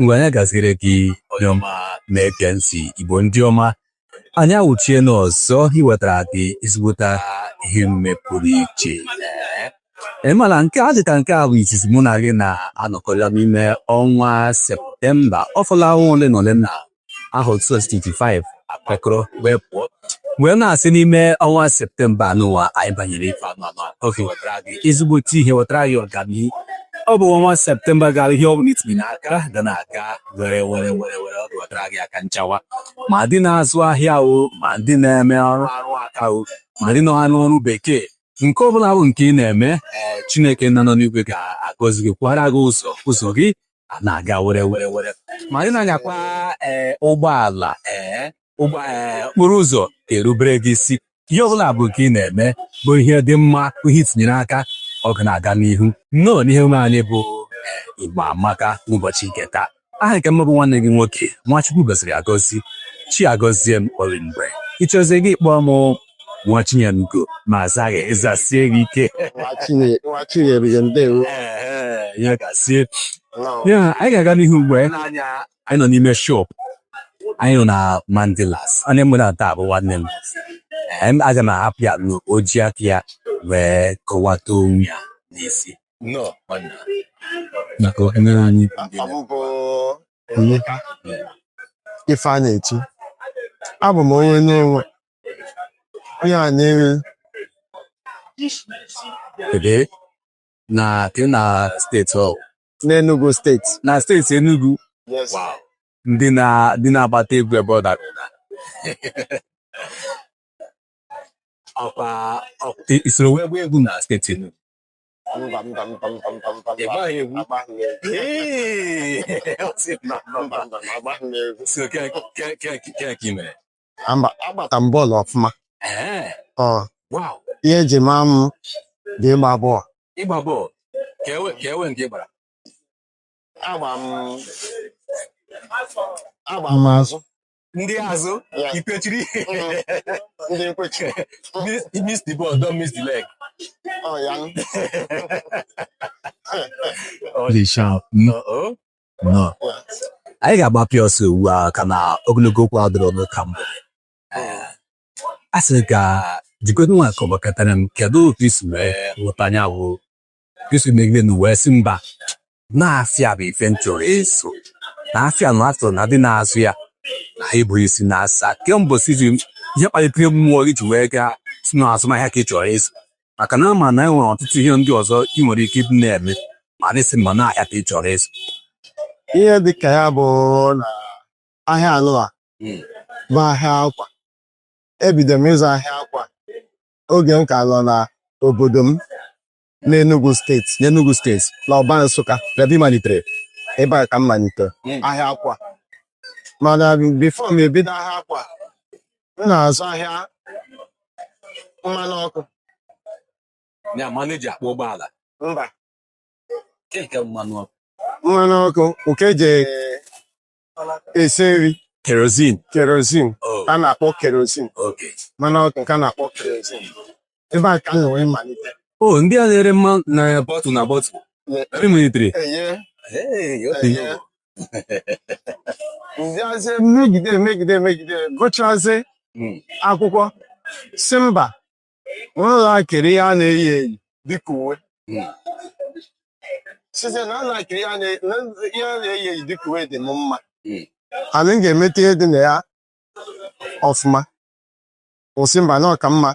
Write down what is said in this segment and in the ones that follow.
Ngwanya gaziri gị onye ọma na-ege ntị Igbo ndị ọma, anyị awụchie n'ọzọ iwetara gị ezigbota ihe mme pụrụ iche. Mana nke a dịka nke a bụ izizi mụ na gị na-anọkọla n'ime ọnwa Septemba. Ọ fọla ole na ole na ahụ 2025 akwekọrọ wee pụọ wee na-asị n'ime ọnwa Septemba n'ụwa anyị banyere ife oge wetara gị ezigbote ihe, wetara gị ọganihu. Ọ bụ ọnwa Septemba gara ihe ọ bụla itinye n'aka ga na-aga were ọ wetara gị aka nchawa, ma ndị na-azụ ahịa o, ma ndị na-eme ọrụ aka o, ma ndị nọ n'ọrụ bekee. Nke ọ bụla bụ nke ị na-eme, Chineke nọ n'igwe ga-agọzi gị, kwara gị ụzọ gị na-aga were. Ma ndị na-anyakwa ụgbọala okporo ụzọ erubere gị isi. Ihe ọ bụla bụ nke ị na-eme bụ ihe dị mma, ihe itinyere aka, ọ ga na-aga n'ihu. Nnọọ n'ihe omume anyị bụ Igbo Amaka n'ụbọchị nke taa. Aha nke m bụ nwanne gị nwoke, Nwachukwu gọziri agọzi, chi agọzie m Orimgbe. Ịchọzie gị kpọọ m Nwachinyelugo ma azaghị ịzasie gị ike. Ya gazie. Anyị ga-aga n'ihu mgbe anyị nọ n'ime shop. Anyị nọ na Mandilas. Onye mụ na taa bụ nwanne m. Aga m ahapụ ya n'oji aka ya wee kọwata onwe ya n'isi. Emeka Ifeanetu. Abụ m onye na-enwe onye a na-enwe Ebe na steeti ọ n'Enugu steeti. na steeti Enugu. Yes. Wow. Ndị na-agbata egwu ebe ọ dara. Isoro wee gba egwu na steeti Enugu. So ke mere. Agbata m bọọlụ ọfụma. Wow. Ihe eji maa m dị ịgba bọọlụ. Ịgba bọọlụ ka ewe nke gbara. Agba m azụ. Ndị azụ ikpechiri. Ndị nkwechi. Miss the ball, don't miss the leg. Dị sharp. No. Anyị ga-agbapịa ọsọ ugbu a ka na ogologo okwu adịrọ n'ụka mbụ. A sị ka jikọta nwa kọbakọtara m kedu otu isi wee ghọta anya bụ isi megide na wee sị mba na-afịa bụ ife nchọrọ eso na-afịa na atọ na dị na-azụ ya na ha ebughị isi na-asa kemgbe si ihe kpalitere mmụọ gị ji wee gaa si na azụmahịa ka ị chọrọ eso, maka na ama na e nwere ọtụtụ ihe ndị ọzọ ị nwere ike ịdị na-eme ma na-esi mma na ahịa ka ị chọrọ eso. Ihe dị ka ya bụ na ahịa anụ a bụ ahịa akwa. Ebido m ịzụ ahịa akwa oge m ka nọ na obodo m n'Enugu steeti n'Ọba Nsụka. Ebe malitere ebe a ka m malitere ahịa akwa. Mana bifo m ebido ahịa akwa, m na-azụ ahịa mmanụ ọkụ. Ya maneji akpọ ụgbọala. Mba, Nke mmanụ ọkụ. mmanụ ọkụ nke eji esi nri. Kerosene ka a na-akpọ kerosene. Okay. Mmanụ ọkụ nke a na-akpọ kerosene. Ebe a ka m wee malite. Ndị a na-ere mmanụ na bọtụ na bọtụ. Ebe malitere. Nziazie megide gụchazie akwụkwọ si mba ụlọ akịrị ya na-eyi eyi dịka uwe. Site na ụlọ akịrị ya na-eyi eyi dịka uwe dị m mma, anyị ga-emete ihe dị na ya ọfụma. Kwụsị mba na ọka mma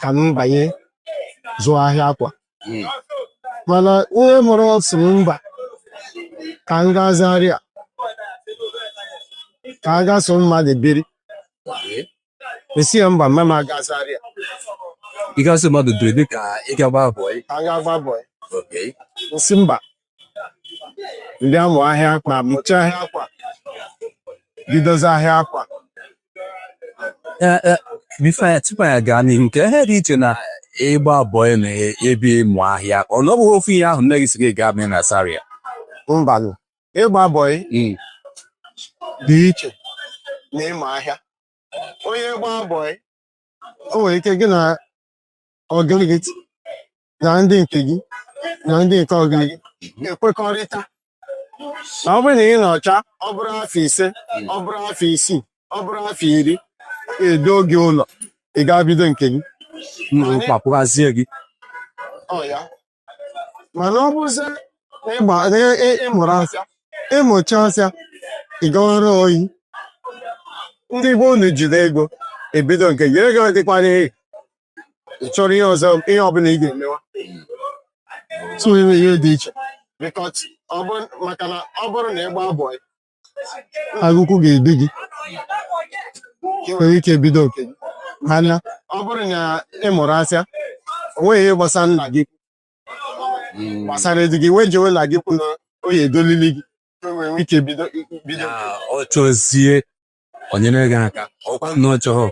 ka m banye zụọ ahịa akwa. Mana ihe mụrụ ọsị m mba ka m gaa Zaria ka a gaa so mmadụ biri. Esi ya mba mma aga Zaria. Ị gasị mmadụ dịrị dịka ị ga-agba bọị. Ka a gaa gba bọị. Okay. Nsị mba ndị amụ ahịa akwa, mụchaa ahịa akwa, bidozi ahịa akwa. Tupu anyị gaa n'ihu, nke ihe dị iche na ịgba bọị na ebe ịmụ ahịa, ọ na ọ bụghị ofu ihe ahụ nne gị si gị gaa mee na Zaria? Mbanụ, ịgba bọị dị iche na ịmụ ahịa. Onye gbaa bọị, o nwere ike gị na ọgịrị gị na ndị nke gị na ndị nke ọgịrị gị ekwekọrịta na ọ bụrụ na ị nọcha ọ bụrụ afọ 5 ọ bụrụ afọ 6 ọ bụrụ afọ 10 edo gị ụlọ ị ga-bido nke gị mkpapụghazie gị mana ọ bụzie ịmụrụ asịa ịmụcha asịa ị gawara oyi ndị be unu jide ego ebido nke gị ego dịkwana ị chọrọ ihe ọzọ ihe ọbụla ị ga-emewa tụnyere ihe dị iche maka na ọ bụrụ na ị gbaa bọị agụkwụ ga-ebi gị ị nwere ike bido nke gị mana ọ bụrụ na ị mụrụ asịa o nweghị ihe gbasara nna gị gbasara di gị wee jewe na gị kwụ na oyi edolili gị nwere ike bido ọ chọzie onyere gị aka ọkwa na ọ chọrọ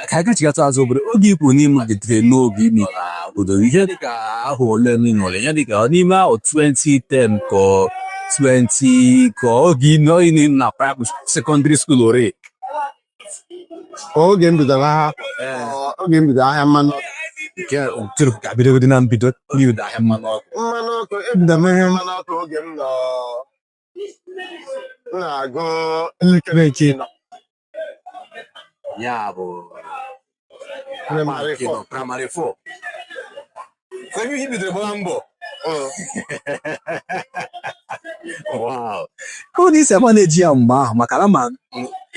ka anyị gachigata azụ obodo oge ịpụ n'ịmalitere n'oge imi obodo ihe dịka ahụ ole n'ịnọrọ ya dịka n'ime ahụ 2010 ka 20 ka oge ịnọ na primary secondary school ore oge m bidoro ahịa mmanụ nke tụrụ ka bidogodi na mbido n'ibido ahịa mmanụ ọkụ ebido m ihe mmanụ ọkụ oge m na-agụ elekere nke ịnọ ya bụ primary 4 ebe ihe bidoro gbaa mbọ ka ọ na-esi ama na-eji ya mgbe ahụ maka na ma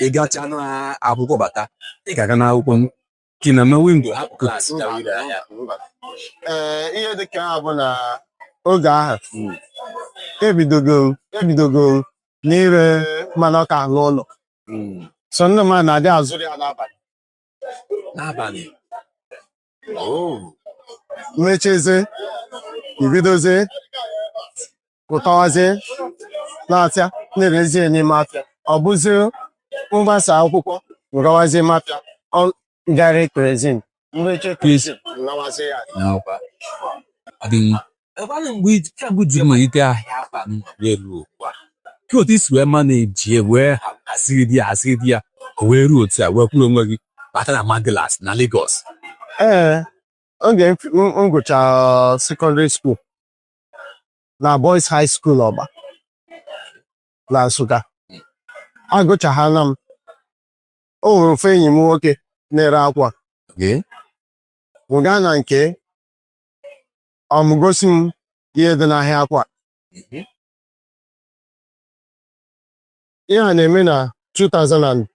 ị gacha n'akwụkwọ bata ị ga-aga n'akwụkwọ gị na me windo hapụ klaasị ihe dịka ya bụ na oge ahụ ebidogo n'ire mmanụ ọka n'ụlọ so ndị mmadụ na-adị azụrụ ya n'abalị mmechizie ibidozie pụtawazie na-atịa na-erezie n'ime afịa ọ bụzie mgbasa akwụkwọ gawazie mafịa gara ekerezin mgbe ji malite ahịa afa n'elu ụwa ka otu isi wee maneji wee haziri ya o wee ruo otu a wee kwuru onwe gị bata na Mandelas na Lagos. Oge m gụchara secondary school na Boys High School Ọba na Nsụka agụchaghana m o nwere ofe enyi m nwoke na-ere akwa gaa na nke ọmụgosi m ihe dị n'ahịa akwa ihe a na-eme na 2001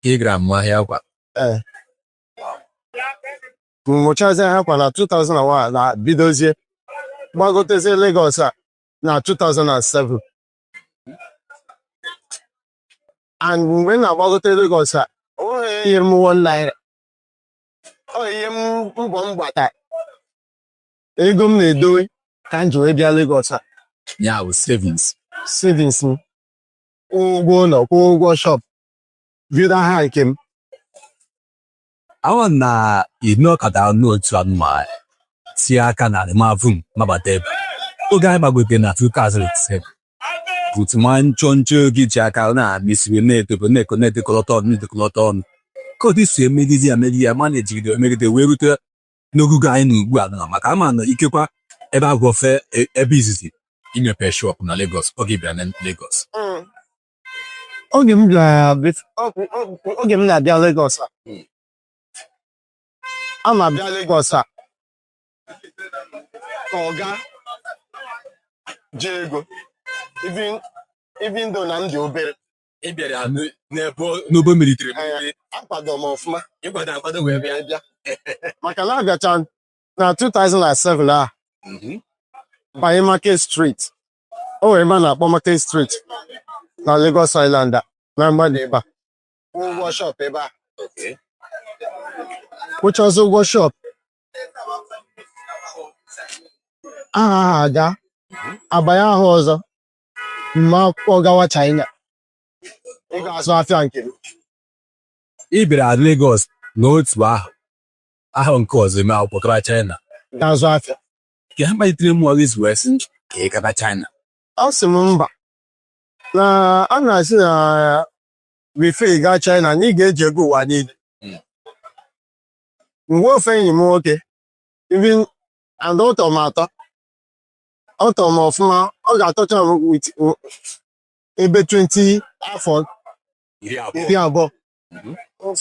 ka ị gara mụ ahịa akwa mụchazie ahịa akwa na 2001 na bidozie gbagotezie Lagos a na 2007 and mgbe m na-agbagote Lagos a onweghị ihe m 1 naira ihe m mbọ m gbata ego m na-edowe ka m ji wee bịa Lagos a ya bụ savings m ụgwọ ụlọ kwụọ ụgwọ shop bido ahịa nke m awa na ịnọkọta n'otu anụmanụ tie aka na mavum mabata ebe oge anyị gbagote na 2007 bụtụma nchọnchọ oge ji aka na-amịsiri na-edekọlọta ọnụ ka otu si emegide ya ma na-ejigide emegide wee rute n'ogugo anyị na ugbu a na maka ama na ikekwa ebe agwọfe ebe izizi imepe shop na Lagos oge bịara na Lagos oge m na-abịa Lagos a na-abịa Lagos a ka ọga ji ego even though na m dị obere ị bịara n'obo militere akwado m ọfụma ịkwado wee bịa maka na abịacha na 2007 a banye Market Street o were ebe a na-akpọ Market Street na Lagos Island na mgbada ebe a ụgwọ shop ebe a kwụchazi ụgwọ shop aha aga abanye ahụ ọzọ mma akwụkwọ gawa China ị ga-azụ afịa nke ị bịara Lagos n'otu ahụ nke ọzọ eme akwụkwọ gaba China ga-azụ afịa ka ha kpalitere mmụọ gị zuo esi ka ị gaba China ọ sị m mba na a na-asị na before ị gaa China na ị ga-eji ego ụwa niile mgbe ofe enyi m nwoke and ụtọ m atọ ụtọ m ọfụma ọ ga-atọcha m with ebe 20 afọ iri abụọ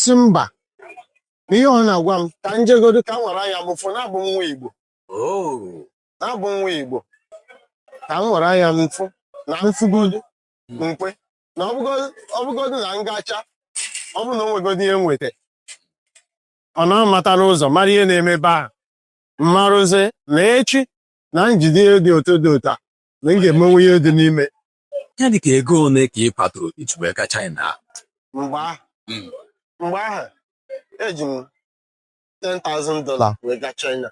si mba n'ihe ọ na-agwa m ka m jegodo ka m were anya m fụ na-abụ nwa Igbo na-abụ nwa Igbo ka m were anya m fụ na mfụgodo mkpe na ọbụgodo na ngacha ọ bụ na o nwegodo ihe nweta ọ na-amata n'ụzọ mara ihe na-eme ebe ahụ mmarụzi na echi na njide ihe dị otu dị ụta na m ga-emenwe ihe dị n'ime ya dịka ego ole ka ị kwadoro iji wee gaa China mgbe ahụ eji m $10,000 wee gaa China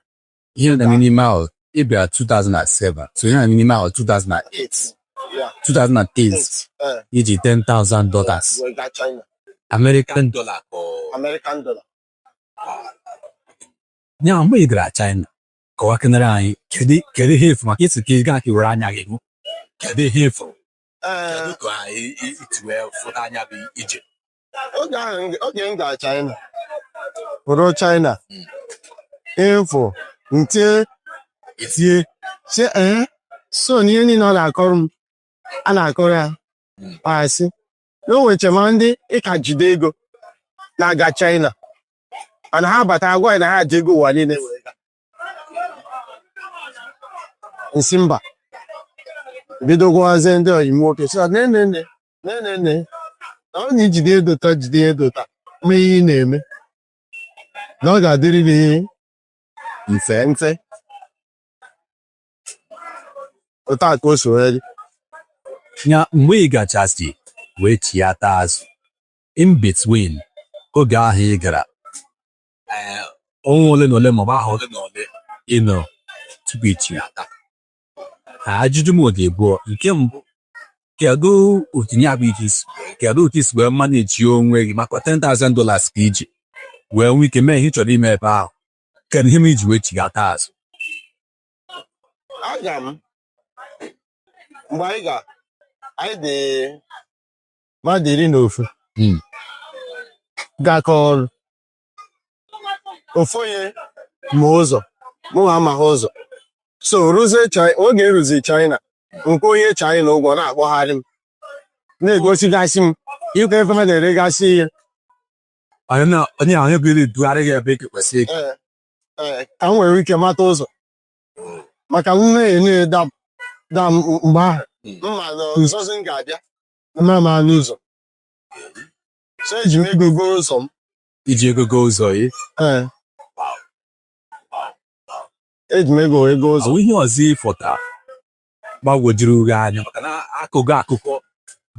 ihe na minimal ị bịara 2007 so ihe na minimal 2008 iji $10,000 wee gaa China American dollar American dollar ya mgbe ị gara China kọwa kenere anyị kedu ihe efu maka isi ka ị gaa ka were anya gị hụ kedu ihe efu kedu ka iti wee fụta anya bụ ije oge m gara China bụrụ China info ntie etie si so n'ihe niile ọ na-akọrọ m a na-akọrọ ya asị na o nweche ma ndị ịka jide ego na-aga China mana ha bata agwa ya na ha ji ego ụwa niile wee gaa nsi mba bido gwazie ndị oyi nwoke so nene na ọ na-ejide edota jide edota mee ihe ị na-eme na ọ ga-adịrị gị mfe otu a ka o so wee dị ya mgbe ị gachasị wee chiata azụ in between oge ahụ ị gara ọnwa ole na ole maọbụ ahụ ole na ole ị nọ tupu ichiata ajụjụ m oge abụọ nke mbụ kedu otu ya bụ kedu otu isi wee maneji onwe gị maka $10,000 ka iji wee nwee ike mee ihe ị chọrọ ime ebe ahụ kedu ihe m iji wee chighata azụ aga m mgbe anyị dị mmadụ 11 gakọ ọrụ ofu onye ma ụzọ mụ amaghị ụzọ so oge nruzi China nke onye China ụgwọ na-akpọgharị m na-egosigasị m ịkọ efe mmadụ eregasị ihe onye ahụ bụ dugharị gị ebe ị kwesịrị ka m nwere ike mata ụzọ maka m na-enye da mgbe ahụ mma na nzozi m ga-abịa mma ma n'ụzọ so eji m ego goo ụzọ m iji ego goo ụzọ ị eji m ego ụzọ ihe ọzọ ịfọta gbagwojuru gị anya maka na akụkọ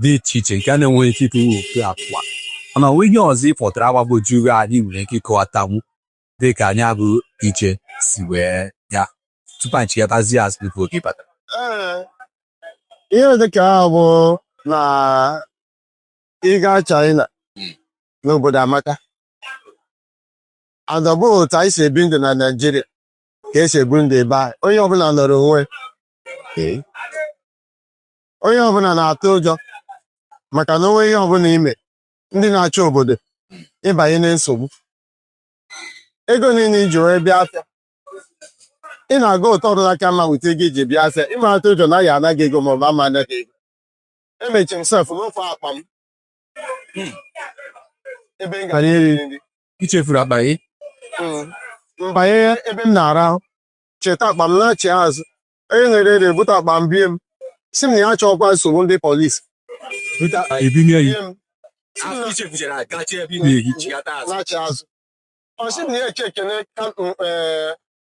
dị iche iche nke a na-enweghị ike ofe akwa mana ihe ọzọ ịfọtara agbagwojuru gị anyị nwere ike ịkọwatanwu dị ka anyị abụ iche si wee ya tupu anyị chighatazi azụ tupu oge bata ihe dịka bụ na ịga China n'obodo amaka adọbụ otu anyị si ebi ndụ na Naịjirịa ka esi ebu ndụ ebe ahụ onye ọbụla nọrọ onwe onye ọbụla na-atụ ụjọ maka na onwe ihe ọbụla ime ndị na-achị obodo ịbanye na nsogbu ego niile iji wee bịa afịa ị na-aga ụtọ ọrụ aka mma wute ego iji bịa afịa ịmata ụjọ na ya anaghị ego maọbụ ama anaghị ego emechi m sef n'ofe akpa m ebe m gara iri nri ichefuru akpa gị mbanye ebe m na-arahụ cheta akpa m na-achị azụ onye na-ere ere bute akpa m bie m si m na ya chọọkwa nsogbu ndị polisi na-achị azụ ọ sị m na ya eche ekene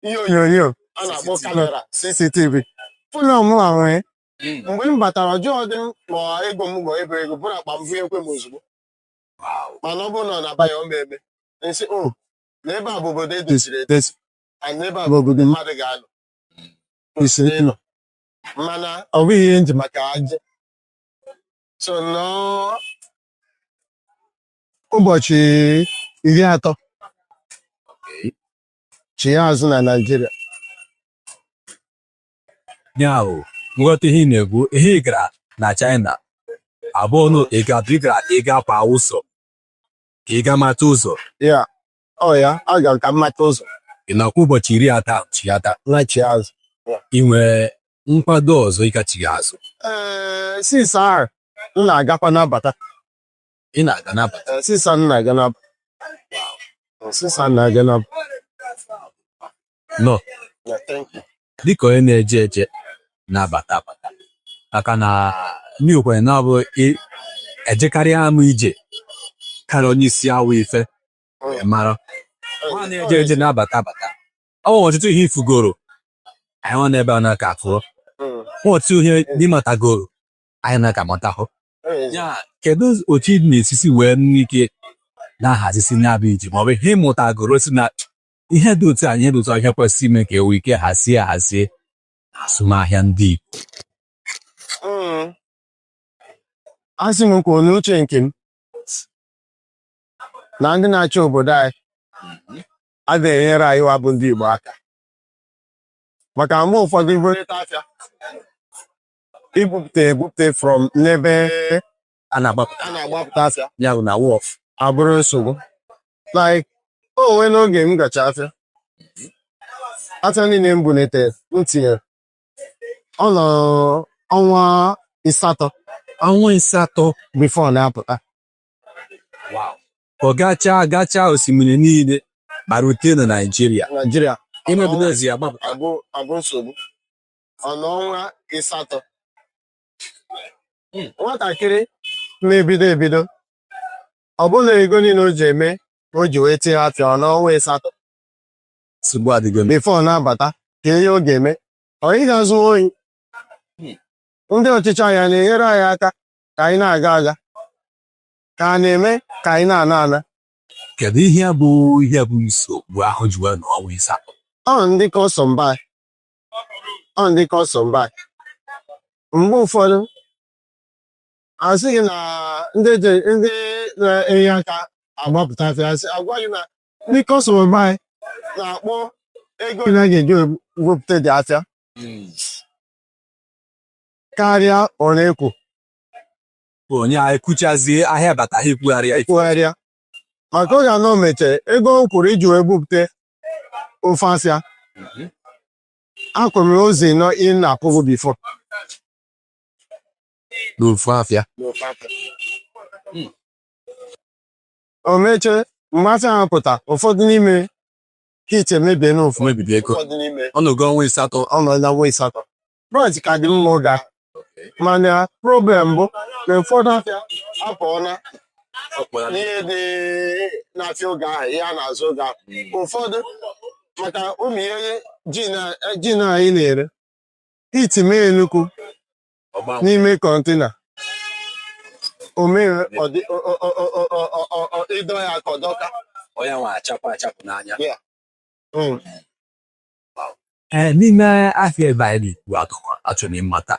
ihe onyonyo a na-akpọ kamera CCTV ụlọ m nwee mgbe m batara jụọ dị ma ego m gọ ebe ego bụrụ akpa m bụ ekwe m ozugbo mana ọ bụrụ na ọ na-abanye omeme nsị na ebe a bụ obodo edoziri edozi na ebe a bụ obodo mmadụ ga-anọ kwesịrị ịnọ mana ọ bụghị ihe nji maka aja so ụbọchị 30 chi ya azụ na Naịjirịa ya o nghọta ihe ị na-ekwu ihe ị gara na China abụọ na ịga kwa ụzọ ka ị ga mata ụzọ ya ọ ya aga ka m mata ụzọ ị nakwa ụbọchị 10 chighata lachi azụ ị nwere nkwado ọzọ ịkachighị azụ since ahụ m na-agakwa n'abata ị na-aga n'abata since m na-aga n'abata since m na-aga n'abata nọ Yeah, thank you. dịka onye na-eje eje na-abata abata maka na ndị okwenye na-abụ ejekarịa ama ije karịa onye isi awụ ife wee mara nwa na-eje eje na-abata abata ọ nwere ọtụtụ ihe ifugoro anyị nọ n'ebe a na-aka afụọ nwa ọtụtụ ihe ndị matagoro anyị na-aka matahụ ya kedu otu ị na-esisi wee n'ike na-ahazisi na-abụ ije maọbụ ihe ịmụtagoro si na ihe dị otu anyị dị otu ihe kwesịrị ime ka enwe ike hazie azụmahịa ndị Igbo asị m kwuo n'uche nke m na ndị na-achị obodo anyị adịghị enyere anyị wa bụ ndị Igbo aka maka mgbe ụfọdụ iburịta afịa ibupụta from n'ebe a na-agbapụta afịa ya bụ na wọf abụrụ nsogbu like onwe n'oge m gacha afịa niile m bulitere m tinyere ọ nọ ọnwa ịsatọ before na-apụta ọ gachaa osimiri niile marute na Naịjirịa imebidozi agbapụta abụ nsogbu ọ nọ ọnwa ịsatọ nwatakịrị na-ebido ọ bụla ego niile o ji eme o ji wee tinye afịa ọ n'ọnwa ịsatọ nsogbu adịgo before na-abata ka ihe ọ ga-eme ọ ị ga-azụ oyi ndị ọchịchị anyị na-enyere anyị aka ka anyị na-aga ka a na-eme ka anyị na-ana kedu ihe bụ nsogbu ahụ ji wee n'ọnwa ịsatọ ọ ndị kọsọm bai mgbe ụfọdụ asịghị na ndị na-enye aka agbapụta afịa agwa gị na ndị kọsọm bai na-akpọ ego na ga-eji wepụta dị afịa karịa ọ na-ekwu onye ekwuchazie ahịa bata ha ikwugharịa maka oge anọ mechere ego o kwuru iji wee bupụta ofe afịa akwụrụ ozi nọ ị na-akwụbụ bifo n'ofu afịa o mechee mgbe afịa ahụ pụta ụfọdụ n'ime hit emebie n'ofu mebiri ego ọnọgo ọnwa ịsatọ brọch ka dị mma oge mana problem bụ na ụfọdụ afịa apụọla n'ihe dị n'afịa oge ahụ ihe a na-azụ oge ahụ ụfọdụ maka ụmụ ihe ji na anyị na-ere hit mee nnukwu n'ime kọntena o mere ịdọ ya ka ọdọka onye nwa achapụ n'anya n'ime afịa ebe anyị na-ekwu achọrọ ịmata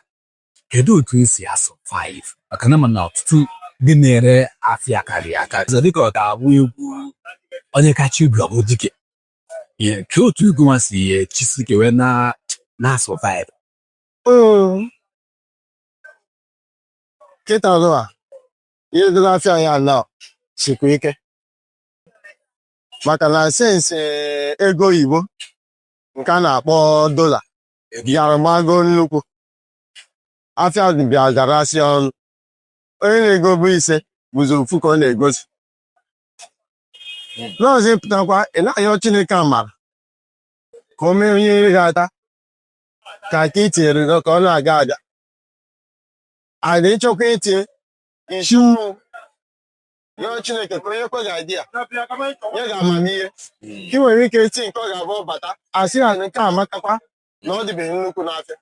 kedu otu esi survive maka na mana ọtụtụ ndị na-ere afịa karịa akarị dịka ọ ga-abụ egwu onye kacha ibu ọ bụ dike ke otu egwu nwa si chisi kewe na survive kịta ọlụa ihe dị n'afịa ya na sikwa ike maka na sensị ego oyibo nke a na-akpọ dola bịara gbago nnukwu afịa bịa garasị ọnụ onye na-ego bụ ise bụzi ofu ka ọ na-egosi n'ọzọ ịpụtakwa ị na-ayọ Chineke amara ka o mee onye ya ata ka itinyere ka ọ na-aga ada ịchọkwa itinye isi yọọ Chineke ka onye kwe ga-adị ya nye ga amamihe ka ị nwere ike iti nke ọ ga-abụ bata asị na nke amatakwa na ọ dịbeghị nnukwu n'afịa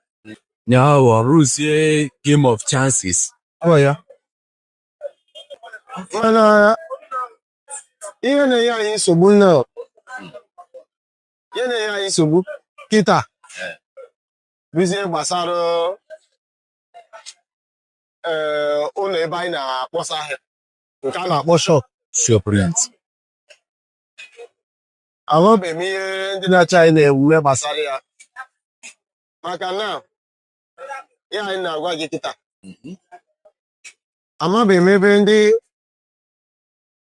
ya rụzie game of chances ya mana ihe na-enye anyị nsogbu kịta bụzie gbasara ụlọ ebe anyị na-akpọsa ahịa nke a na-akpọ shop rent amabeghị m ihe ndị na-achị anyị na-ewuwe gbasara ya maka na ihe anyị na-agwa gị kịta amabeghị m ebe ndị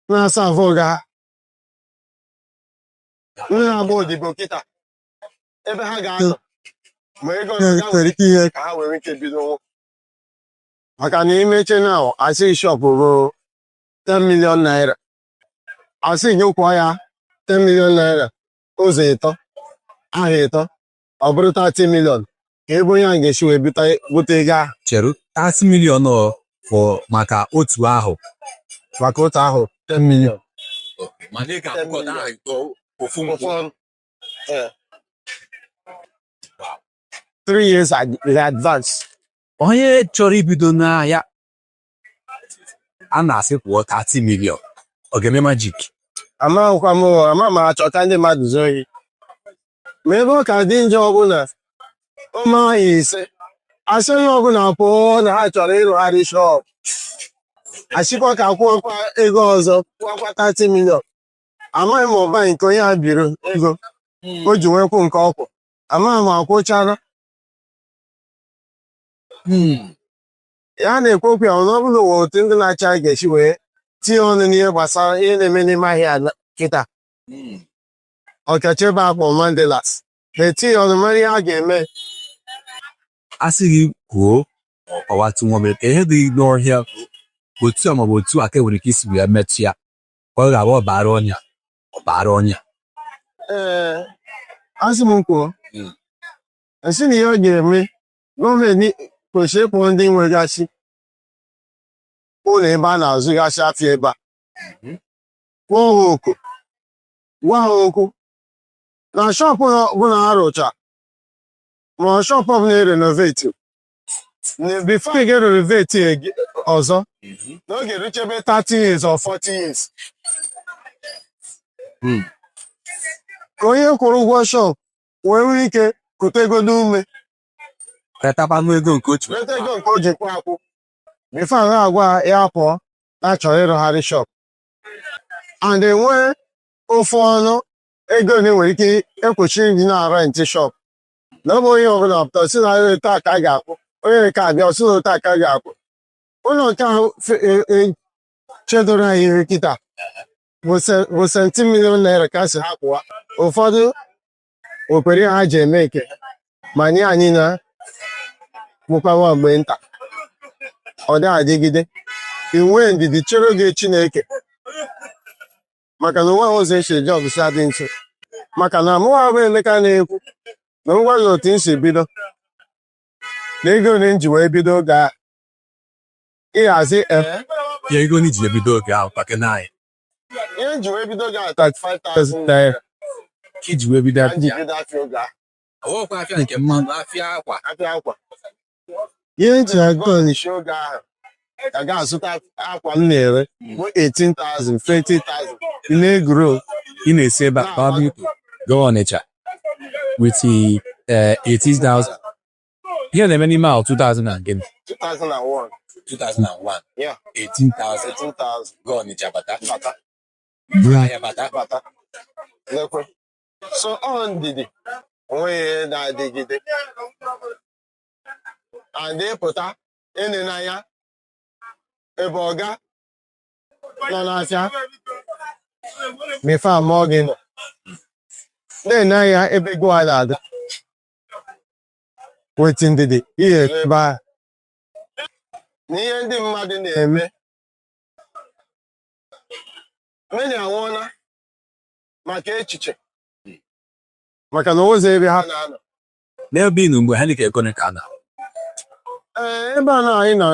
na-asa avọ ndị na-agba odibo kịta ebe ha ga-anọ ma ego nwere ike ihe ka ha nwere ike bido maka na imeche na asị shop bụ 10 million naira asị nyekwa ya 10 million naira ụzọ ịtọ aha ịtọ ọ bụrụ 30 million ka ebe onye a ga-esi wee bute ego ahụ cheru 30 million bụ maka otu ahụ 10 million mana ị ga-akwụkọta ahụ ito ofu ụfọdụ 3 years advance. onye chọrọ ibido n'ahịa a na-asị kwụọ 30 million ọ ga-eme majik ama m achọta ndị mmadụ zuo ohi ma ebe ọ ka dị njọ ọbụla o maghị ise asị onye ọbụla pụọ na ha chọrọ ịrụgharị shọp achịkwa ka kwụọkwa ego ọzọ kwụọkwa 30 million amaghị m ọba nke onye a biri ego o ji nwekwu nke ọkwụ amaghị m akwụchara ya na-ekwu okwu ya ọ bụla ụwa otu ndị na-acha ga-esi wee tinye ọnụ n'ihe gbasara ihe na-eme n'ime ahịa kịta ọkacha ebe akpọ Mandelas na-etinye ọnụ mara ihe a ga-eme a sị gị kwuo ọwatụ nwomere ka ihe dị n'ọhịa otu a maọbụ otu a ka nwere ike isi wee metụ ya ka ọ ga-abụ ọbara ọnya asị m kwuo esi na ihe ọ ga-eme gọọmenti kwesịrị ịkpọ ndị nwegasị ụlọ ebe a na-azụgasị afịa ebe a kpọọ ha oku gwa ha okwu na shọpụ ọbụla ha rụcha ma shọpụ ọbụla erenoveti bifo ị ga-erenoveti ọzọ n'oge eruchebe 30 years or 40 years ka onye kwụrụ ụgwọ shọpụ wee nwee ike kute ego n'ume retabanụ ego nke o ji kwụ akwụ bifo a na-agwa ya pụọ na-achọrọ ịrụgharị shọpụ and enwee ofu ọnụ ego na-enwere ike ekwochi ndị na-arụ ntị shọpụ na ọ bụ onye ọbụla pụta si na taa ka a ga-akwụ onye nke abịa si na taa ka a ga-akwụ ụlọ nke ahụ chedoro anyị iri kịta bụ senti milion naira ka si ha kwụwa ụfọdụ okwere ha ji eme eke ma nye anyị na mụkwawa mgbe nta ọ dị adịgide inwe ndidi chere oge Chineke maka na onwe ụzọ esi eji ọgụsị adị nso maka na mụwa bụ Emeka na-ekwu na ngwa gị otu m si bido na ego ole m ji wee bido oge a ịhazi ya ego n'iji ebido oge ahụ pake na anyị ihe m ji wee bido oge a 35,000 naira iji wee bido afịa oge a ọwọkwa afịa nke mmanụ afịa akwa ihe m ji agụ n'isi oge ahụ ka ga-azụta akwa m na-ere bụ 18,000 20,000 ị na-egro ị na-esi ebe a go Ọnịcha with 18,000 ihe na-eme n'ime ahụ 2001 yeah 18,000 go Ọnịcha bata buru ahịa bata lekwe so ọ ndidi onweghị na-adịgide adị pụta ene n'anya ebe ọga nọ n'afịa mefe amụọ gị nọ na-ene anya ebe go a na-ada weti ndidi ihe ebe ahụ na ihe ndị mmadụ na-eme meni anwụọla maka echiche maka na ụzọ ebe ha na-anọ n'ebe ị nọ mgbe ha dịka ekone ka na ebe a na anyị nọ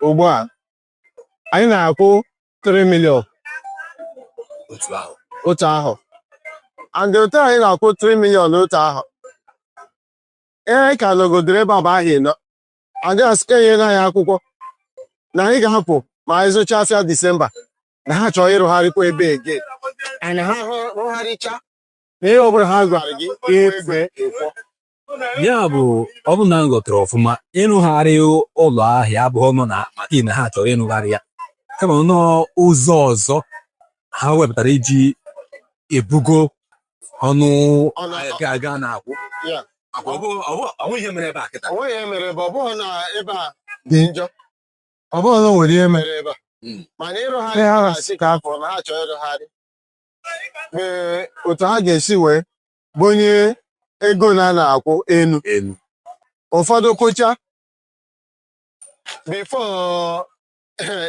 ugbu a anyị na-akwụ 3 million otu ahụ and otu anyị na-akwụ 3 million otu ahụ ihe ka nọgodoro ebe ọba ahụ nọ adị asị enyela anyị akwụkwọ na anyị ga-apụ ma anyị zụcha afịa Disemba na ha chọrọ ịrụgharịkwa ebe ege anyị ha rụgharịcha na ihe ọbụla ha gwara gị efe ekwọ ya bụ ọ bụ na m ghọtara ọfụma ịrụgharị ụlọ ahịa abụghị ọnụ na maka na ha chọrọ ịrụgharị ya kama n'ụzọ ọzọ ha wepụtara iji ebugo ọnụ ga na-akwụ ọnwụ ihe mere ebe a kịta onwe ihe mere ebe ọ bụghị na ebe a dị njọ ọ bụghị na nwere ihe mere ebe a mana ịrụgharị ha si ka afọ na ha chọrọ ịrụgharị otu ha ga-esi wee gbonye ego na-akwụ enu ụfọdụ kụcha bifo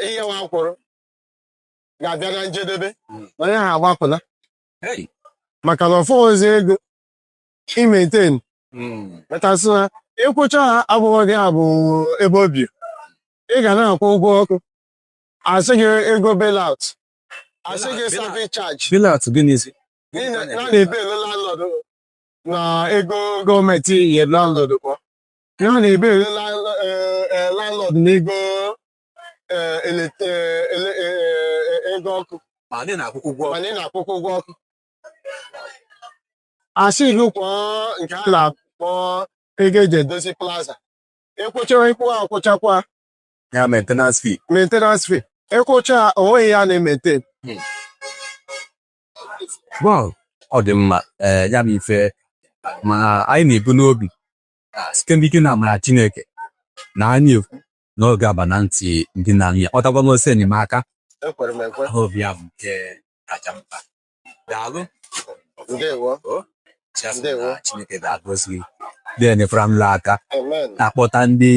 ihe nwa kwụrụ ga-abịa na njedebe onye ha agbapụla maka na ọfọ ozi ego imetain metasị ha ịkwụcha ha abụghị gị abụ ebe obi ị ga na-akwụ ụgwọ ọkụ asị gị ego bailout asị gị service charge bailout gịnịzi na-ebe elu landlord na ego gọọmenti nye landlord kpọ ya na-ebe elu landlord na ego ego ọkụ ma ị na-akwụkwọ ụgwọ ọkụ asị gị kwụọ nke a na-akpọ ego eji edozi plaza ịkwụchawa ịkwụ akwụchakwa ya maintenance fee ịkwụcha onweghị ya na-emetain wow ọ dị mma ya bụ ife ma anyị na-ebu n'obi site n'ike na amara Chineke na anyị n'oge aba na ntị ndị na ya ọtakwa n'ose enyemaka obi ya bụ nke kacha mkpa daalụ ndewo Chineke ga-agọzi dị enyefere m aka na-akpọta ndị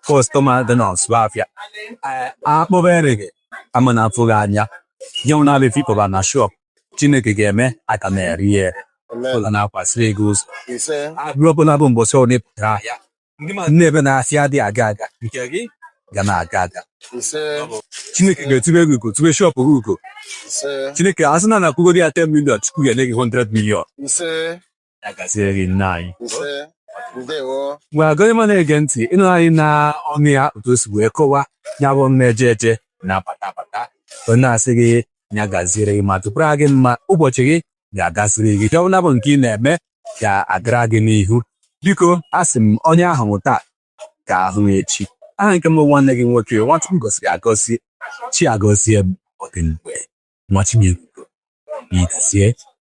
kọstọma dị n'ọsụ afịa akpọbere gị ama na afụghị anya nye nwụ na-abịa fipụba na shop Chineke ga-eme aka na-eri ya ụlọ na-akwasịrị ego ụzọ abụrụ ọbụla bụ mbọsị ọ na-epụtara ahịa ndị ebe na-afịa adịghị aga aga nke gị ga na-aga aga Chineke ga-etube gị ugo tube shop gị ugo Chineke asị na na-akwụgoro ya 10 million Chukwu ga-enye gị 100 million ya gaziere gị nna anyị mgbe agụghị ma na-ege ntị ịnụ anyị na ọnụ ya otu o si wee kọwa ya bụ na-eje eje na bata onye na-asị gị ya gaziere gị ma tụpụrụ gị mma ụbọchị gị ga-agasịrị gị ọbụla bụ nke ị na-eme ga-agara gị n'ihu biko asị m onye ahụ taa ga-ahụ echi aha nke m nwanne gị nwoke Nwachukwu gosiri agọzie chi agọzie m ọdịmgbe nwa Chinyere itisie